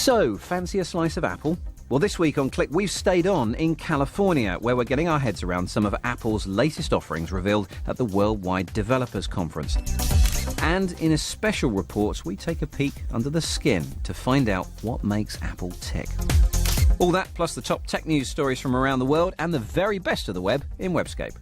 So, fancy a slice of apple? Well, this week on Click, we've stayed on in California, where we're getting our heads around some of Apple's latest offerings revealed at the Worldwide Developers Conference. And in a special report, we take a peek under the skin to find out what makes Apple tick. All that, plus the top tech news stories from around the world and the very best of the web in Webscape.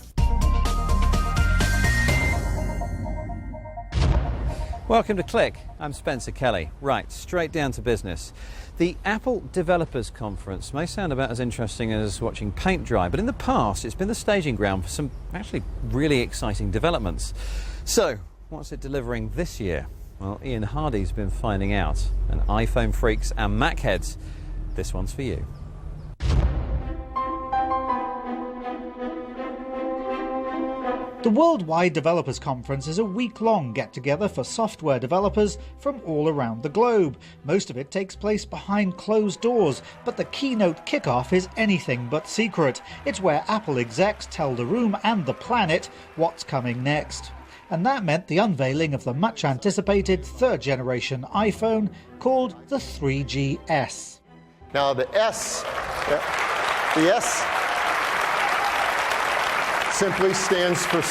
Welcome to Click. I'm Spencer Kelly. Right, straight down to business. The Apple Developers Conference may sound about as interesting as watching paint dry, but in the past it's been the staging ground for some actually really exciting developments. So, what's it delivering this year? Well, Ian Hardy's been finding out. And iPhone freaks and Mac heads, this one's for you. The Worldwide Developers Conference is a week-long get-together for software developers from all around the globe. Most of it takes place behind closed doors, but the keynote kickoff is anything but secret. It's where Apple execs tell the room and the planet what's coming next. And that meant the unveiling of the much-anticipated third-generation iPhone called the 3GS. Now the S simply stands for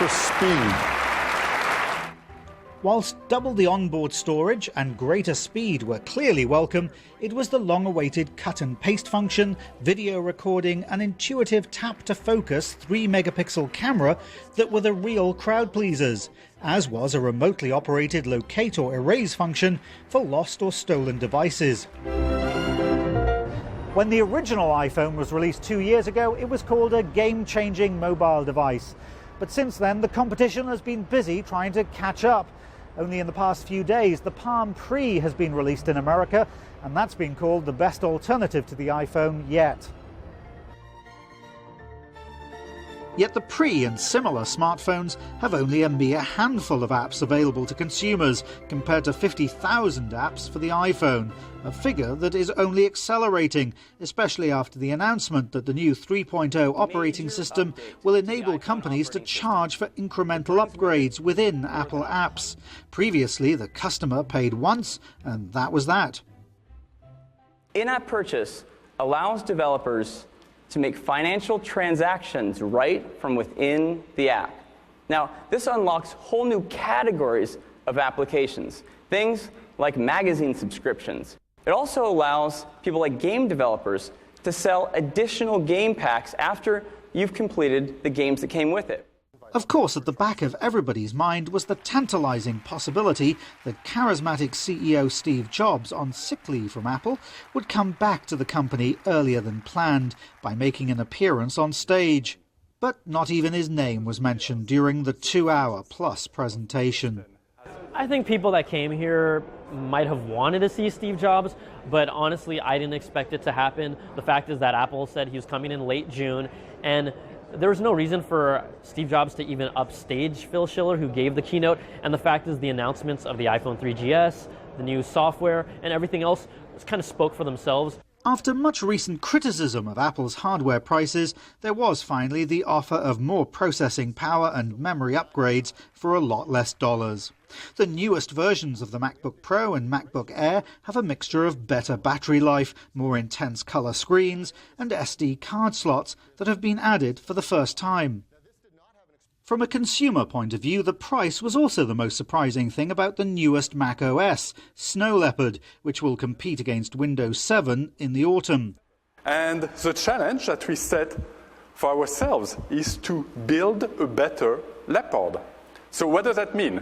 speed. Whilst double the onboard storage and greater speed were clearly welcome, it was the long-awaited cut-and-paste function, video recording and intuitive tap-to-focus 3-megapixel camera that were the real crowd-pleasers, as was a remotely operated locate or erase function for lost or stolen devices. When the original iPhone was released 2 years ago, it was called a game-changing mobile device. But since then, the competition has been busy trying to catch up. Only in the past few days, the Palm Pre has been released in America, and that's been called the best alternative to the iPhone yet. Yet the Pre and similar smartphones have only a mere handful of apps available to consumers, compared to 50,000 apps for the iPhone, a figure that is only accelerating, especially after the announcement that the new 3.0 operating system will enable companies to charge for incremental upgrades within Apple apps. Previously, the customer paid once, and that was that. In-app purchase allows developers to make financial transactions right from within the app. Now, this unlocks whole new categories of applications, things like magazine subscriptions. It also allows people like game developers to sell additional game packs after you've completed the games that came with it. Of course, at the back of everybody's mind was the tantalizing possibility that charismatic CEO Steve Jobs, on sick leave from Apple, would come back to the company earlier than planned by making an appearance on stage. But not even his name was mentioned during the 2-hour-plus presentation. I think people that came here might have wanted to see Steve Jobs, but honestly, I didn't expect it to happen. The fact is that Apple said he was coming in late June, and there was no reason for Steve Jobs to even upstage Phil Schiller, who gave the keynote, and the fact is the announcements of the iPhone 3GS, the new software, and everything else kind of spoke for themselves. After much recent criticism of Apple's hardware prices, there was finally the offer of more processing power and memory upgrades for a lot less dollars. The newest versions of the MacBook Pro and MacBook Air have a mixture of better battery life, more intense color screens, and SD card slots that have been added for the first time. From a consumer point of view, the price was also the most surprising thing about the newest Mac OS, Snow Leopard, which will compete against Windows 7 in the autumn. And the challenge that we set for ourselves is to build a better Leopard. So what does that mean?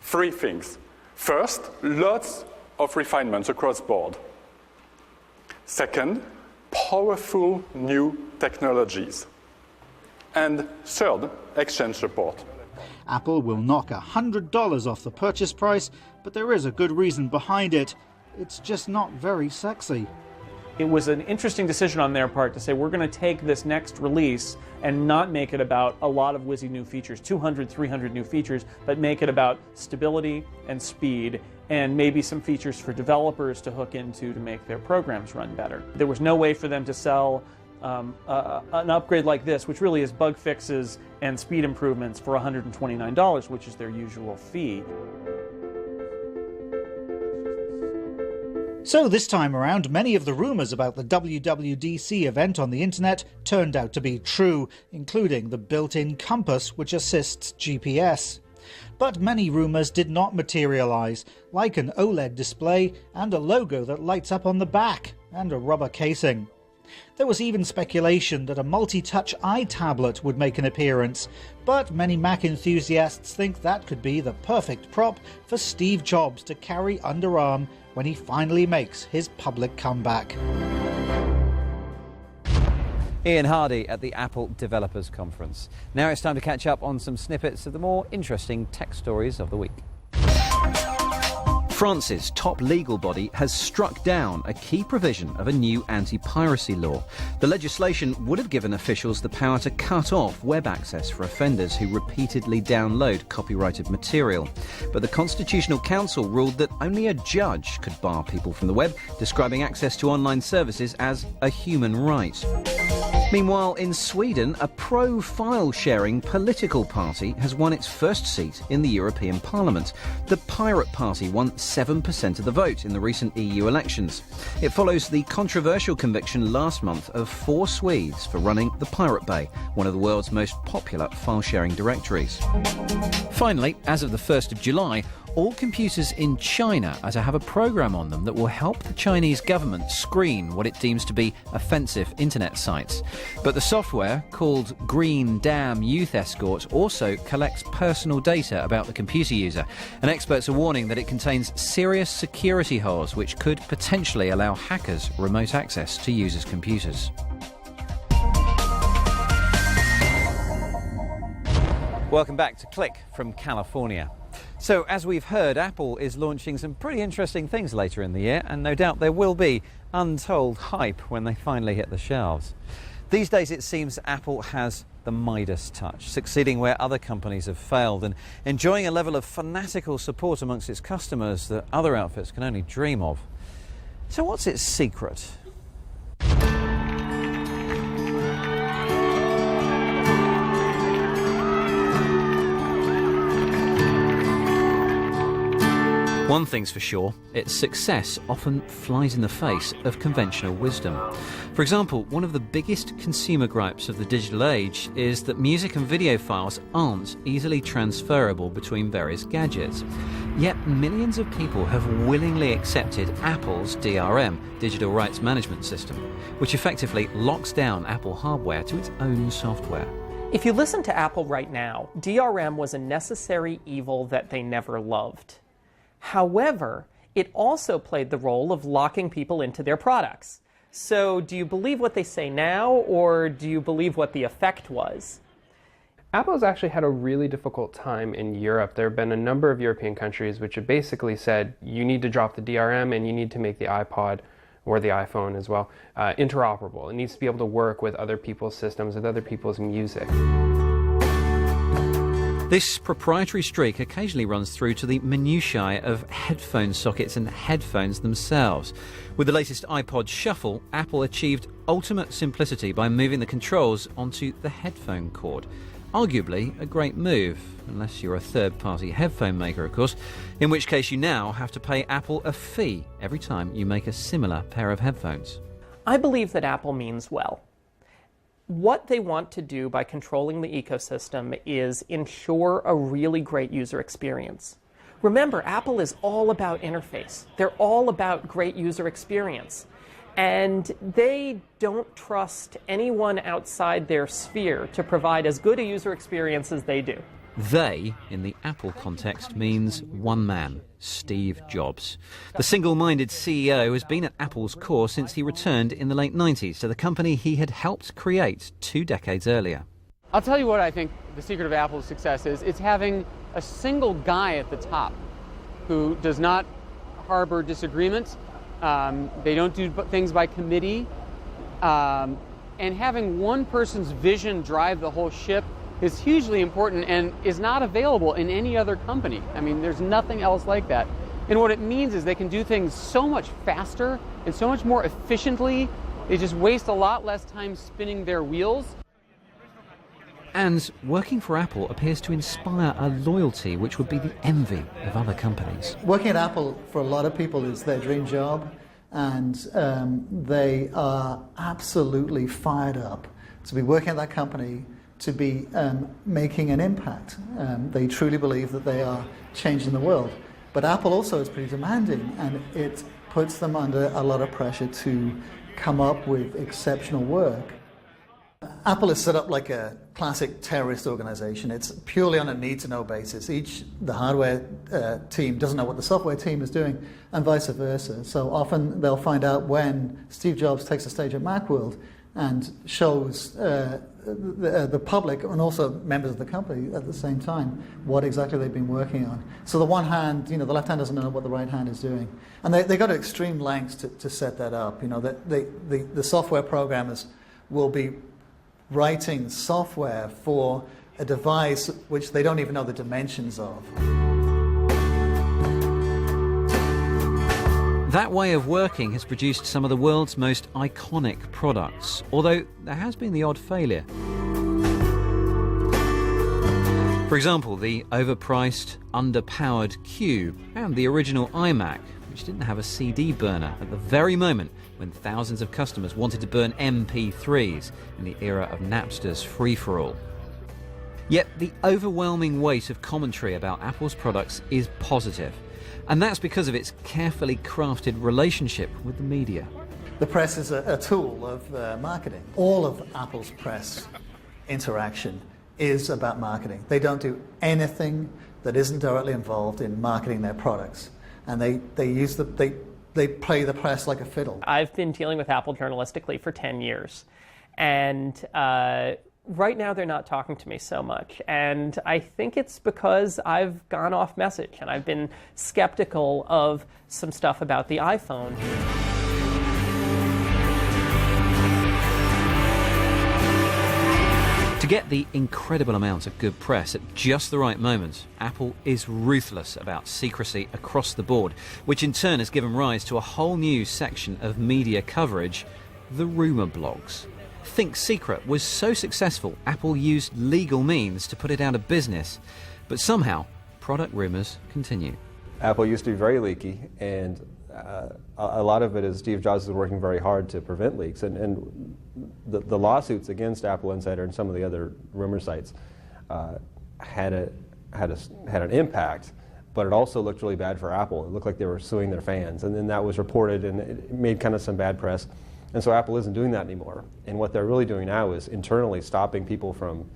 3 things. First, lots of refinements across board. Second, powerful new technologies. And third, exchange support. Apple will knock $100 off the purchase price, but there is a good reason behind it. It's just not very sexy. It was an interesting decision on their part to say we're going to take this next release and not make it about a lot of whizzy new features, 200, 300 new features, but make it about stability and speed and maybe some features for developers to hook into to make their programs run better. There was no way for them to sell an upgrade like this, which really is bug fixes and speed improvements for $129, which is their usual fee. So this time around, many of the rumours about the WWDC event on the internet turned out to be true, including the built-in compass which assists GPS. But many rumours did not materialise, like an OLED display and a logo that lights up on the back, and a rubber casing. There was even speculation that a multi-touch iTablet would make an appearance, but many Mac enthusiasts think that could be the perfect prop for Steve Jobs to carry underarm when he finally makes his public comeback. Ian Hardy at the Apple Developers Conference. Now it's time to catch up on some snippets of the more interesting tech stories of the week. France's top legal body has struck down a key provision of a new anti-piracy law. The legislation would have given officials the power to cut off web access for offenders who repeatedly download copyrighted material. But the Constitutional Council ruled that only a judge could bar people from the web, describing access to online services as a human right. Meanwhile, in Sweden, a pro-file-sharing political party has won its first seat in the European Parliament. The Pirate Party won 7% of the vote in the recent EU elections. It follows the controversial conviction last month of 4 Swedes for running the Pirate Bay, one of the world's most popular file-sharing directories. Finally, as of the 1st of July, all computers in China are to have a program on them that will help the Chinese government screen what it deems to be offensive internet sites. But the software, called Green Dam Youth Escort, also collects personal data about the computer user, and experts are warning that it contains serious security holes which could potentially allow hackers remote access to users' computers. Welcome back to Click from California. So, as we've heard, Apple is launching some pretty interesting things later in the year, and no doubt there will be untold hype when they finally hit the shelves. These days it seems Apple has the Midas touch, succeeding where other companies have failed and enjoying a level of fanatical support amongst its customers that other outfits can only dream of. So what's its secret? One thing's for sure, its success often flies in the face of conventional wisdom. For example, one of the biggest consumer gripes of the digital age is that music and video files aren't easily transferable between various gadgets. Yet millions of people have willingly accepted Apple's DRM, Digital Rights Management System, which effectively locks down Apple hardware to its own software. If you listen to Apple right now, DRM was a necessary evil that they never loved. However, it also played the role of locking people into their products. So do you believe what they say now, or do you believe what the effect was? Apple has actually had a really difficult time in Europe. There have been a number of European countries which have basically said you need to drop the DRM and you need to make the iPod or the iPhone as well interoperable. It needs to be able to work with other people's systems, with other people's music. This proprietary streak occasionally runs through to the minutiae of headphone sockets and headphones themselves. With the latest iPod Shuffle, Apple achieved ultimate simplicity by moving the controls onto the headphone cord. Arguably a great move, unless you're a third-party headphone maker, of course, in which case you now have to pay Apple a fee every time you make a similar pair of headphones. I believe that Apple means well. What they want to do by controlling the ecosystem is ensure a really great user experience. Remember, Apple is all about interface. They're all about great user experience. And they don't trust anyone outside their sphere to provide as good a user experience as they do. They, in the Apple context, means one man, Steve Jobs. The single-minded CEO has been at Apple's core since he returned in the late 90s to the company he had helped create 2 decades earlier. I'll tell you what I think the secret of Apple's success is. It's having a single guy at the top who does not harbor disagreements. They don't do things by committee. And having one person's vision drive the whole ship is hugely important and is not available in any other company. I mean, there's nothing else like that. And what it means is they can do things so much faster and so much more efficiently. They just waste a lot less time spinning their wheels. And working for Apple appears to inspire a loyalty which would be the envy of other companies. Working at Apple for a lot of people is their dream job. and they are absolutely fired up to be working at that company, to be making an impact. They truly believe that they are changing the world. But Apple also is pretty demanding, and it puts them under a lot of pressure to come up with exceptional work. Apple is set up like a classic terrorist organization. It's purely on a need-to-know basis. The hardware team doesn't know what the software team is doing, and vice versa. So often they'll find out when Steve Jobs takes a stage at Macworld and shows the public and also members of the company at the same time what exactly they've been working on. So the one hand, the left hand doesn't know what the right hand is doing. And they go to extreme lengths to set that up. The software programmers will be writing software for a device which they don't even know the dimensions of. That way of working has produced some of the world's most iconic products, although there has been the odd failure. For example, the overpriced, underpowered Cube and the original iMac, which didn't have a CD burner at the very moment when thousands of customers wanted to burn MP3s in the era of Napster's free-for-all. Yet the overwhelming weight of commentary about Apple's products is positive, and that's because of its carefully crafted relationship with the media. The press is a tool of marketing. All of Apple's press interaction is about marketing. They don't do anything that isn't directly involved in marketing their products. And they play the press like a fiddle. I've been dealing with Apple journalistically for 10 years. And right now they're not talking to me so much. And I think it's because I've gone off message and I've been skeptical of some stuff about the iPhone. To get the incredible amount of good press at just the right moment, Apple is ruthless about secrecy across the board, which in turn has given rise to a whole new section of media coverage, the rumour blogs. Think Secret was so successful, Apple used legal means to put it out of business. But somehow, product rumours continue. Apple used to be very leaky, and a lot of it is Steve Jobs was working very hard to prevent leaks. And the lawsuits against Apple Insider and some of the other rumor sites had an impact, but it also looked really bad for Apple. It looked like they were suing their fans, and then that was reported, and it made kind of some bad press. And so Apple isn't doing that anymore. And what they're really doing now is internally stopping people from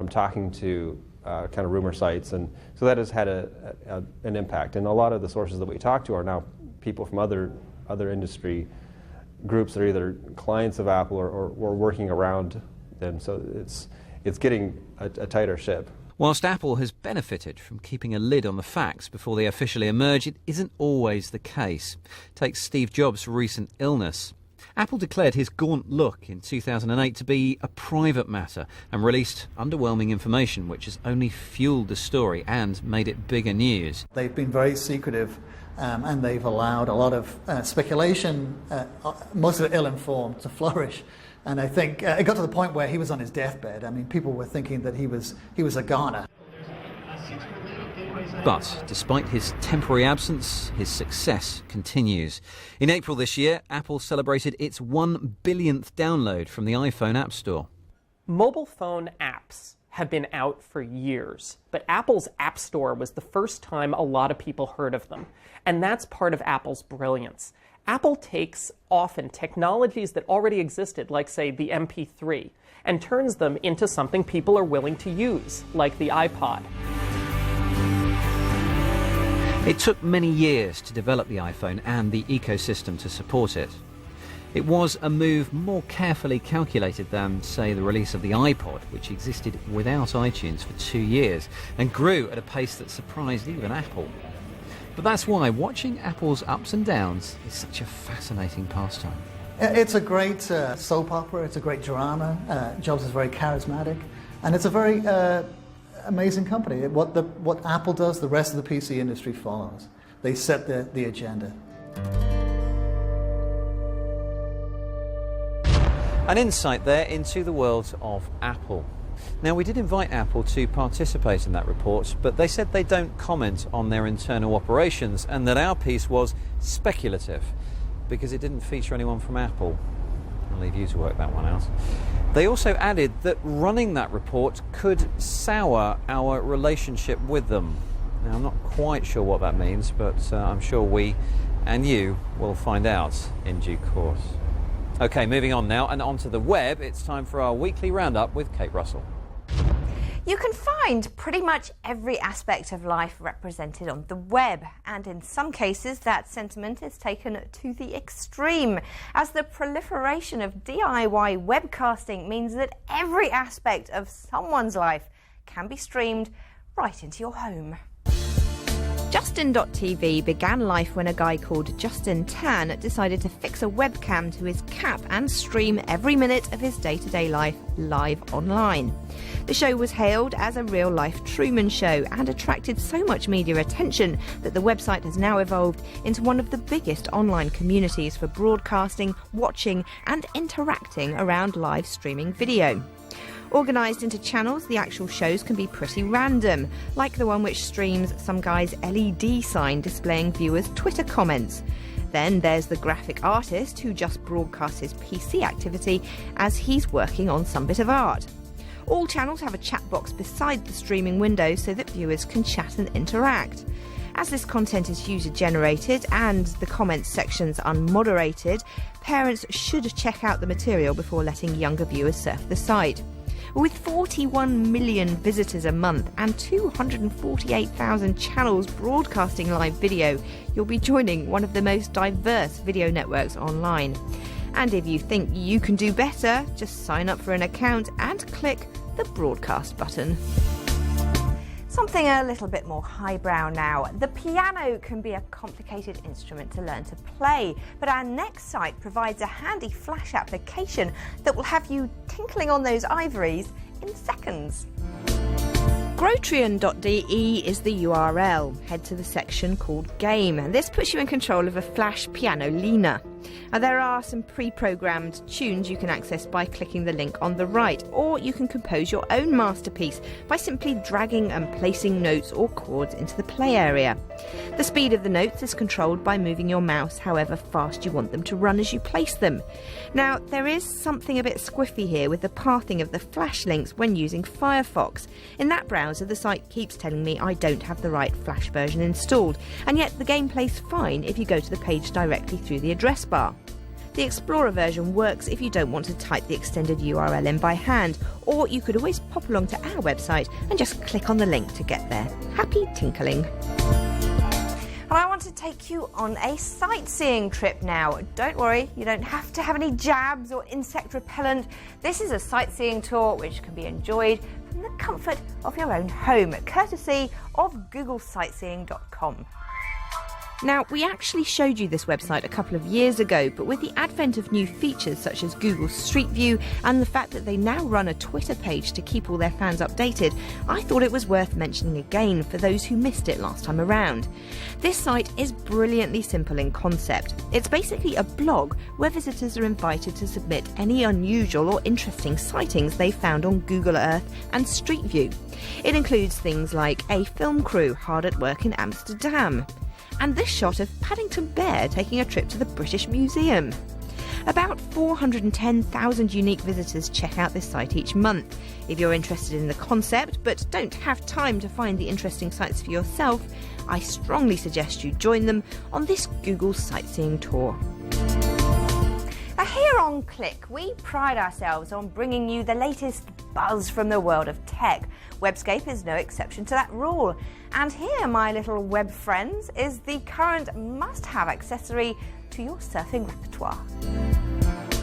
talking to kind of rumor sites, and so that has had an impact. And a lot of the sources that we talk to are now people from other industry groups that are either clients of Apple or working around them. So it's getting a tighter ship. Whilst Apple has benefited from keeping a lid on the facts before they officially emerge, it isn't always the case. Take Steve Jobs' recent illness. Apple declared his gaunt look in 2008 to be a private matter and released underwhelming information which has only fueled the story and made it bigger news. They've been very secretive and they've allowed a lot of speculation, most of it ill-informed, to flourish. And I think it got to the point where he was on his deathbed. I mean, people were thinking that he was a goner. But despite his temporary absence, his success continues. In April this year, Apple celebrated its 1 billionth download from the iPhone App Store. Mobile phone apps have been out for years, but Apple's App Store was the first time a lot of people heard of them. And that's part of Apple's brilliance. Apple takes often technologies that already existed, like, say, the MP3, and turns them into something people are willing to use, like the iPod. It took many years to develop the iPhone and the ecosystem to support it. It was a move more carefully calculated than, say, the release of the iPod, which existed without iTunes for 2 years and grew at a pace that surprised even Apple. But that's why watching Apple's ups and downs is such a fascinating pastime. It's a great soap opera, it's a great drama. Jobs is very charismatic, and it's a very amazing company. What Apple does, the rest of the PC industry follows. They set the agenda. An insight there into the world of Apple. Now, we did invite Apple to participate in that report, but they said they don't comment on their internal operations and that our piece was speculative. because it didn't feature anyone from Apple. I'll leave you to work that one out. They also added that running that report could sour our relationship with them. Now, I'm not quite sure what that means, but I'm sure we and you will find out in due course. Okay, moving on now and onto the web. It's time for our weekly roundup with Kate Russell. You can find pretty much every aspect of life represented on the web, and in some cases that sentiment is taken to the extreme, as the proliferation of DIY webcasting means that every aspect of someone's life can be streamed right into your home. Justin.tv began life when a guy called Justin Tan decided to fix a webcam to his cap and stream every minute of his day-to-day life live online. The show was hailed as a real-life Truman Show and attracted so much media attention that the website has now evolved into one of the biggest online communities for broadcasting, watching and interacting around live streaming video. Organised into channels, the actual shows can be pretty random, like the one which streams some guy's LED sign displaying viewers' Twitter comments. Then there's the graphic artist who just broadcasts his PC activity as he's working on some bit of art. All channels have a chat box beside the streaming window so that viewers can chat and interact. As this content is user-generated and the comments section's unmoderated, parents should check out the material before letting younger viewers surf the site. With 41 million visitors a month and 248,000 channels broadcasting live video, you'll be joining one of the most diverse video networks online. And if you think you can do better, just sign up for an account and click the broadcast button. Something a little bit more highbrow now. The piano can be a complicated instrument to learn to play, but our next site provides a handy flash application that will have you tinkling on those ivories in seconds. Grotrian.de is the URL. Head to the section called Game, and this puts you in control of a flash pianolina. Now, there are some pre-programmed tunes you can access by clicking the link on the right, or you can compose your own masterpiece by simply dragging and placing notes or chords into the play area. The speed of the notes is controlled by moving your mouse however fast you want them to run as you place them. Now, there is something a bit squiffy here with the pathing of the flash links when using Firefox. In that browser, the site keeps telling me I don't have the right Flash version installed, and yet the game plays fine if you go to the page directly through the address bar. The Explorer version works if you don't want to type the extended URL in by hand, or you could always pop along to our website and just click on the link to get there. Happy tinkling! And I want to take you on a sightseeing trip now. Don't worry, you don't have to have any jabs or insect repellent. This is a sightseeing tour which can be enjoyed from the comfort of your own home, courtesy of GoogleSightseeing.com. Now, we actually showed you this website a couple of years ago, but with the advent of new features such as Google Street View and the fact that they now run a Twitter page to keep all their fans updated, I thought it was worth mentioning again for those who missed it last time around. This site is brilliantly simple in concept. It's basically a blog where visitors are invited to submit any unusual or interesting sightings they found on Google Earth and Street View. It includes things like a film crew hard at work in Amsterdam, and this shot of Paddington Bear taking a trip to the British Museum. About 410,000 unique visitors check out this site each month. If you're interested in the concept but don't have time to find the interesting sites for yourself, I strongly suggest you join them on this Google Sightseeing tour. Now, here on Click, we pride ourselves on bringing you the latest buzz from the world of tech. Webscape is no exception to that rule. And here, my little web friends, is the current must-have accessory to your surfing repertoire.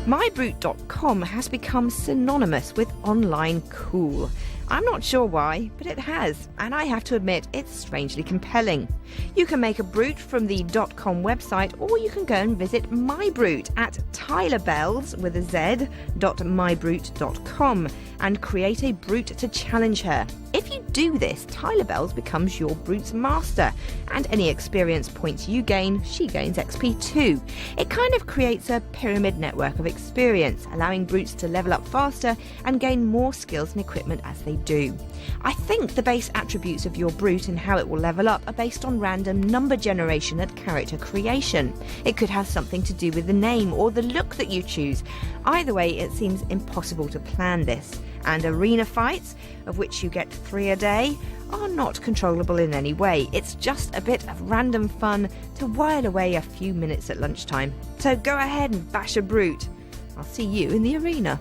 MyBrute.com has become synonymous with online cool. I'm not sure why, but it has, and I have to admit it's strangely compelling. You can make a Brute from the .com website, or you can go and visit MyBrute at TylerBells with a Z.mybrute.com and create a Brute to challenge her. If you do this, Tyler Bells becomes your brute's master, and any experience points you gain, she gains XP too. It kind of creates a pyramid network of experience, allowing brutes to level up faster and gain more skills and equipment as they do. I think the base attributes of your brute and how it will level up are based on random number generation and character creation. It could have something to do with the name or the look that you choose. Either way, it seems impossible to plan this. And arena fights, of which you get 3 a day, are not controllable in any way. It's just a bit of random fun to while away a few minutes at lunchtime. So go ahead and bash a brute. I'll see you in the arena.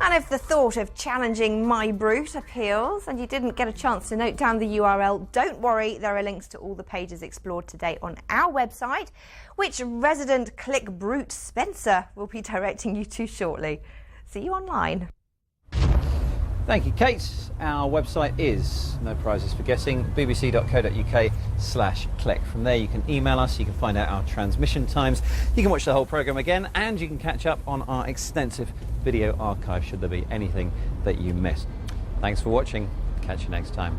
And if the thought of challenging my brute appeals and you didn't get a chance to note down the URL, don't worry, there are links to all the pages explored today on our website, which resident Click Brute Spencer will be directing you to shortly. See you online. Thank you, Kate. Our website is, no prizes for guessing, bbc.co.uk/click. From there you can email us, you can find out our transmission times, you can watch the whole programme again, and you can catch up on our extensive video archive should there be anything that you missed. Thanks for watching. Catch you next time.